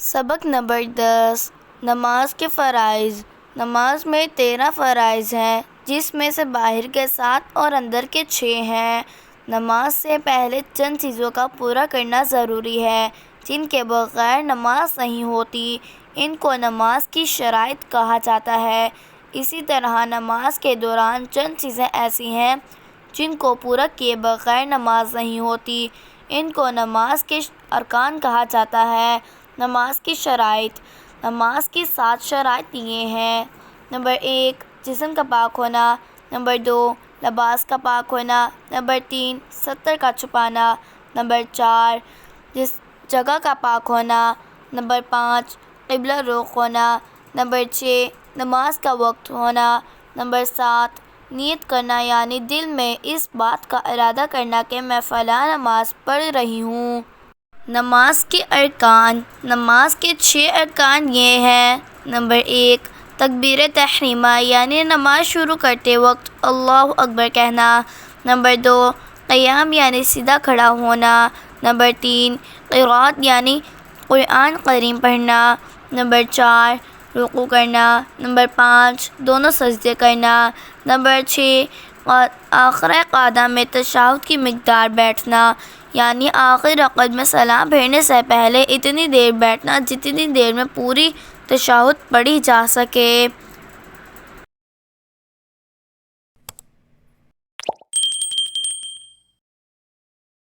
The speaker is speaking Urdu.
سبق نمبر 10 نماز کے فرائض۔ نماز میں 13 فرائض ہیں، جس میں سے باہر کے 7 اور اندر کے 6 ہیں۔ نماز سے پہلے چند چیزوں کا پورا کرنا ضروری ہے جن کے بغیر نماز نہیں ہوتی۔ ان کو نماز کی شرائط کہا جاتا ہے۔ اسی طرح نماز کے دوران چند چیزیں ایسی ہیں جن کو پورا کیے بغیر نماز نہیں ہوتی۔ ان کو نماز کے ارکان کہا جاتا ہے۔ نماز کی شرائط۔ نماز کی 7 شرائط یہ ہیں: نمبر 1 جسم کا پاک ہونا، نمبر 2 لباس کا پاک ہونا، نمبر 3 ستر کا چھپانا، نمبر 4 جس جگہ کا پاک ہونا، نمبر 5 قبلہ رخ ہونا، نمبر 6 نماز کا وقت ہونا، نمبر 7 نیت کرنا یعنی دل میں اس بات کا ارادہ کرنا کہ میں فلاں نماز پڑھ رہی ہوں۔ نماز کے ارکان۔ نماز کے 6 ارکان یہ ہیں: نمبر 1 تکبیر تحریمہ یعنی نماز شروع کرتے وقت اللہ اکبر کہنا، نمبر 2 قیام یعنی سیدھا کھڑا ہونا، نمبر 3 قرات یعنی قرآن کریم پڑھنا، نمبر 4 رکوع کرنا، نمبر 5 دونوں سجدے کرنا، نمبر 6 آخر قعدہ میں تشہد کی مقدار بیٹھنا یعنی آخری رکعت میں سلام پھیرنے سے پہلے اتنی دیر بیٹھنا جتنی دیر میں پوری تشہد پڑھی جا سکے۔